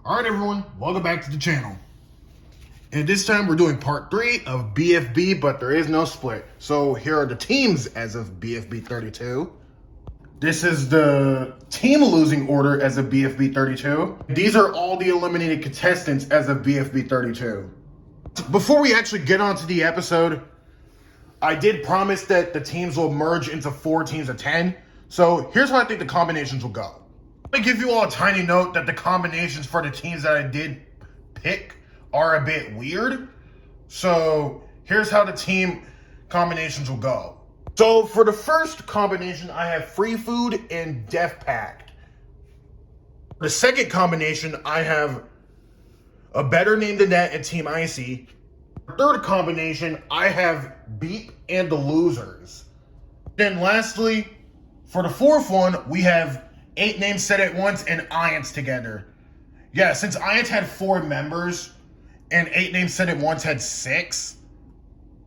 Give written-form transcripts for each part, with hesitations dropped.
Alright everyone, welcome back to the channel. And this time we're doing part 3 of BFB, but there is no split. So here are the teams as of BFB 32. This is the team losing order as of BFB 32. These are all the eliminated contestants as of BFB 32. Before we actually get on to the episode, I did promise that the teams will merge into 4 teams of 10. So here's how I think the combinations will go. I'm gonna give you all a tiny note that the combinations for the teams that I did pick are a bit weird. So here's how the team combinations will go. So for the first combination, I have Free Food and Death Pact. The second combination, I have A Better Name Than That and Team Icy. Third combination, I have Beep and the Losers. Then lastly, for the fourth one, we have 8 Names Said At Once and Iance together. Yeah, since Iance had 4 members and 8 Names Said At Once had 6,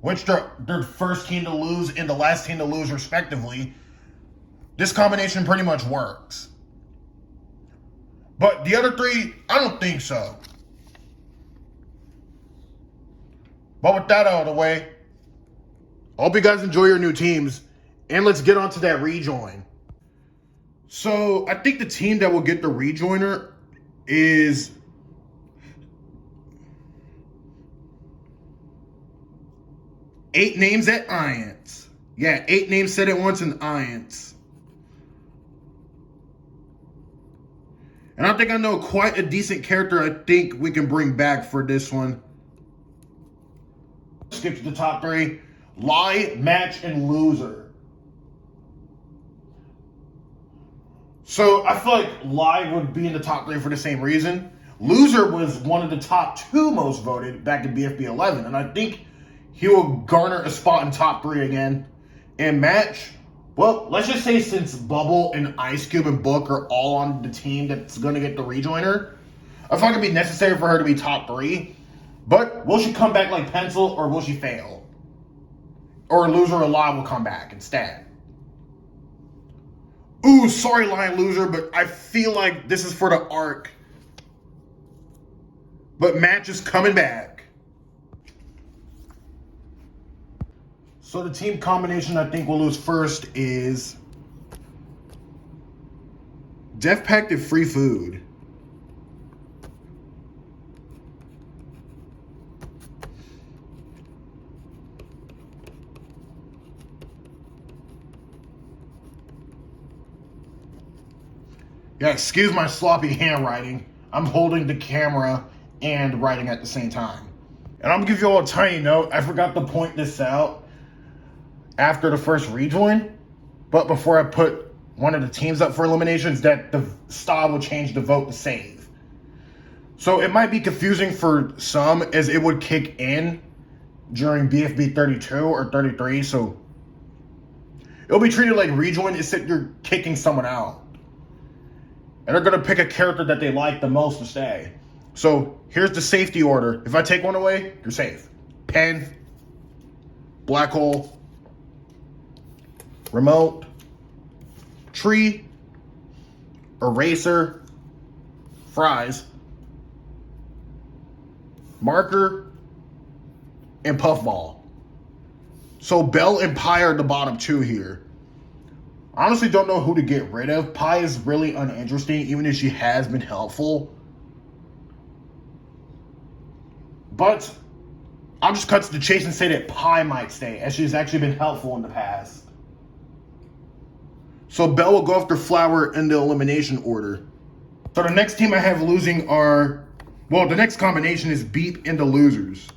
which they're first team to lose and the last team to lose respectively, this combination pretty much works. But the other 3, I don't think so. But with that out of the way, I hope you guys enjoy your new teams, and let's get on to that rejoin. So I think the team that will get the rejoiner is Eight Names at Iance. Yeah, 8 Names Said At Once and Iance. And I think I know quite a decent character I think we can bring back for this one. Skip to the top 3. Lie, Match, and Loser. So I feel like Lie would be in the top 3 for the same reason. Loser was one of the top 2 most voted back in BFB 11, and I think he will garner a spot in top 3 again. And Match, well, let's just say since Bubble and Ice Cube and Book are all on the team that's going to get the rejoiner, I feel like it'd be necessary for her to be top 3. But will she come back like Pencil, or will she fail? Or Loser or Lie will come back instead. Ooh, sorry, Lie and Loser, but I feel like this is for the arc. But Match is coming back. So the team combination I think we'll lose first is Death Pact and Free Food. Yeah, excuse my sloppy handwriting. I'm holding the camera and writing at the same time. And I'm gonna give you all a tiny note. I forgot to point this out after the first rejoin, but before I put one of the teams up for eliminations, that the style will change the vote to save. So it might be confusing for some, as it would kick in during BFB 32 or 33, so it'll be treated like rejoin, except you're kicking someone out. And they're going to pick a character that they like the most to stay. So here's the safety order. If I take one away, you're safe. Pen, Black Hole, Remote, Tree, Eraser, Fries, Marker, and Puffball. So Bell and Pie are the bottom 2 here. I honestly don't know who to get rid of. Pie is really uninteresting, even if she has been helpful. But I'll just cut to the chase and say that Pie might stay, as she's actually been helpful in the past. So Belle will go after Flower in the elimination order. So the next team I have losing are, well, the next combination is Beep and the Losers.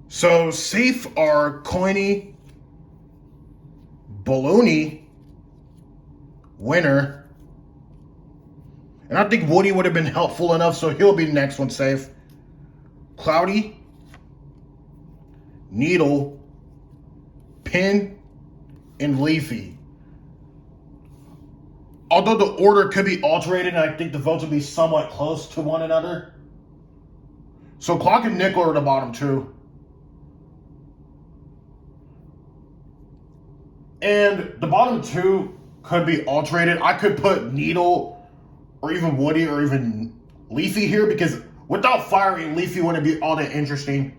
So safe are Coiny, Baloney, Winner, and I think Woody would have been helpful enough, so he'll be the next one safe. Cloudy, Needle, Pin, and Leafy. Although the order could be alterated, and I think the votes would be somewhat close to one another. So Clock and Nickel are the bottom 2. And the bottom two could be alterated. I could put Needle or even Woody or even Leafy here because without firing, Leafy wouldn't be all that interesting.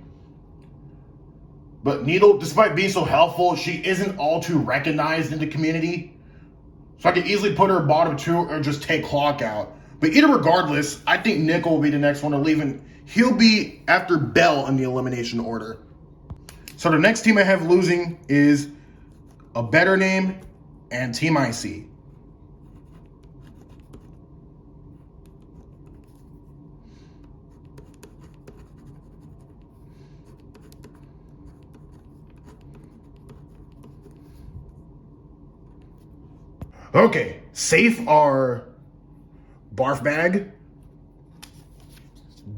But Needle, despite being so helpful, she isn't all too recognized in the community. So I could easily put her bottom two or just take Clock out. But either regardless, I think Nickel will be the next one to leave, and he'll be after Bell in the elimination order. So the next team I have losing is A Better Name and Team Icy. Okay, safe are Barf Bag,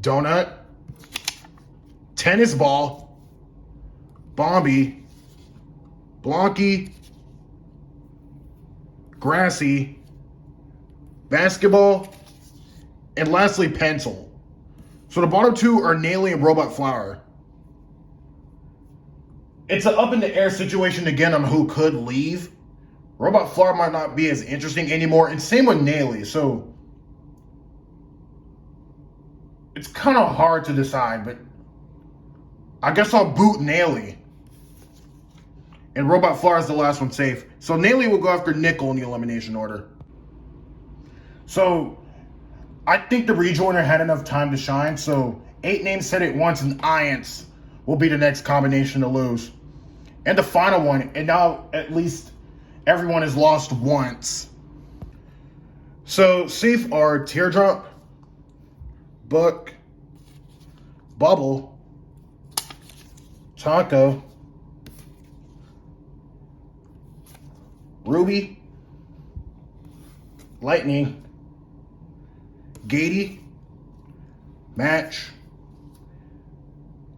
Donut, Tennis Ball, Bombi, Blonky, Grassy, Basketball, and lastly, Pencil. So the bottom two are Naily and Robot Flower. It's an up in the air situation again on who could leave. Robot Flower might not be as interesting anymore, and same with Naily, so it's kind of hard to decide, but I guess I'll boot Naily. And Robot Flower is the last one safe. So Naily will go after Nickel in the elimination order. So I think the rejoiner had enough time to shine, so 8 names said it once, and Iance will be the next combination to lose. And the final one, and now at least everyone has lost once. So safe are Teardrop, Book, Bubble, Taco, Ruby, Lightning, Gatey, Match,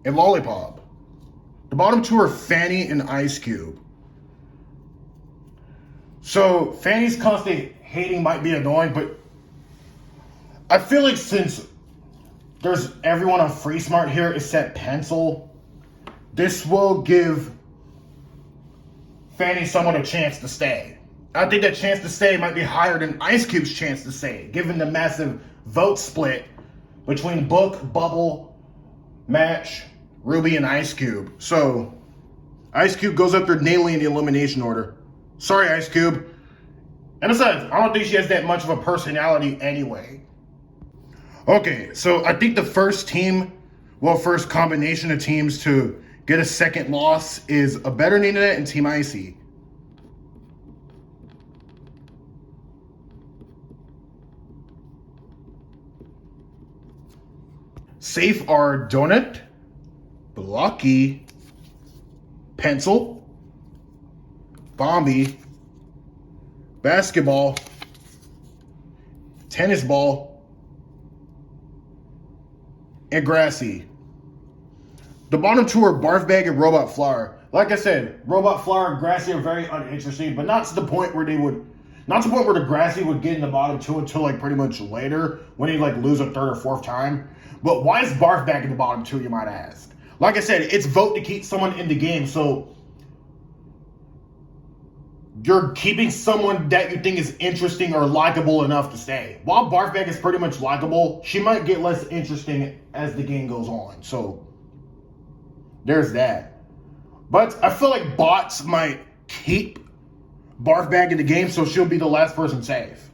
and Lollipop. The bottom two are Fanny and Ice Cube. So Fanny's constant hating might be annoying, but I feel like since there's everyone on Free Smart here except Pencil, this will give Fanny somewhat a chance to stay. I think that chance to stay might be higher than Ice Cube's chance to stay, given the massive vote split between Book, Bubble, Match, Ruby, and Ice Cube. So Ice Cube goes up there Naily in the elimination order. Sorry, Ice Cube. And besides, I don't think she has that much of a personality anyway. Okay, so I think the first combination of teams to get a second loss is A Better Name and Team Icy. Safe are Donut, Blocky, Pencil, Bombi, Basketball, Tennis Ball, and Grassy. The bottom two are Barf Bag and Robot Flower. Like I said, Robot Flower and Grassy are very uninteresting, but not to the point where the Grassy would get in the bottom two until like pretty much later when he like lose a third or fourth time. But why is Barf Bag in the bottom two, you might ask? Like I said, it's vote to keep someone in the game, so you're keeping someone that you think is interesting or likable enough to stay. While Barf Bag is pretty much likable, she might get less interesting as the game goes on. So there's that. But I feel like bots might keep Barf Bag in the game, so she'll be the last person safe.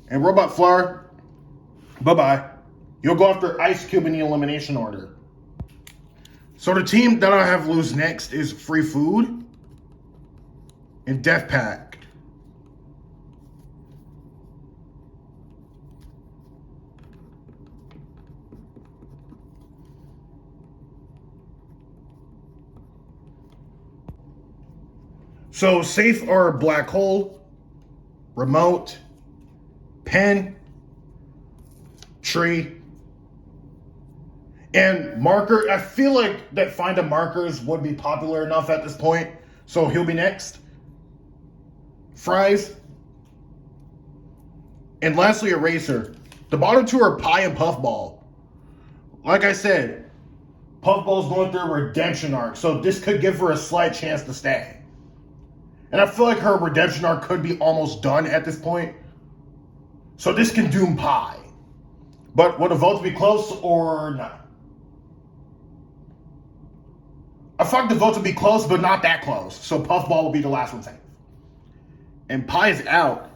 And Robot Flower, bye-bye. You'll go after Ice Cube in the elimination order. So the team that I have lose next is Free Food and Death Pack. So safe are Black Hole, Remote, Pen, Tree, and Marker. I feel like that Find a Markers would be popular enough at this point, so he'll be next. Fries. And lastly, Eraser. The bottom two are Pie and Puffball. Like I said, Puffball's going through a redemption arc, so this could give her a slight chance to stay. And I feel like her redemption arc could be almost done at this point. So this can doom Pie. But will the votes be close or not? I feel like the votes will be close, but not that close. So Puffball will be the last one safe. And Pie is out.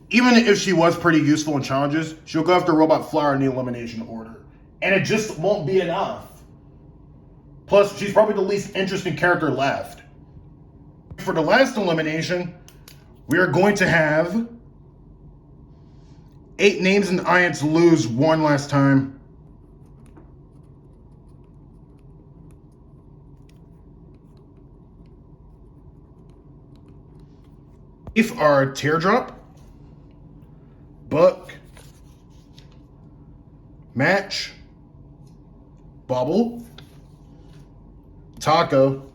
Even if she was pretty useful in challenges, she'll go after Robot Flower in the elimination order. And it just won't be enough. Plus, she's probably the least interesting character left. For the last elimination, we are going to have 8 names in the audience lose one last time. If our Teardrop, Buck, Match, Bubble, Taco,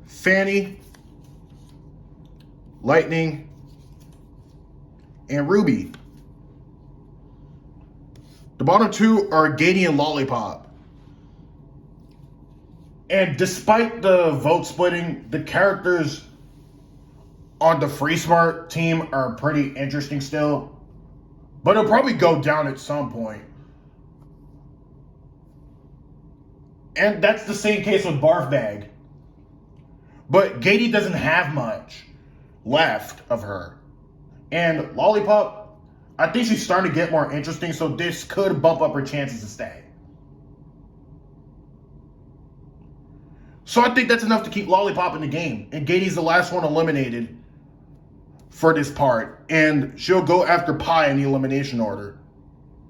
Fanny, Lightning, and Ruby. The bottom 2 are Gady and Lollipop. And despite the vote splitting, the characters on the Free Smart team are pretty interesting still. But it'll probably go down at some point. And that's the same case with Barf Bag. But Gady doesn't have much left of her. And Lollipop, I think she's starting to get more interesting, so this could bump up her chances to stay. So I think that's enough to keep Lollipop in the game. And Gady's the last one eliminated for this part. And she'll go after Pie in the elimination order.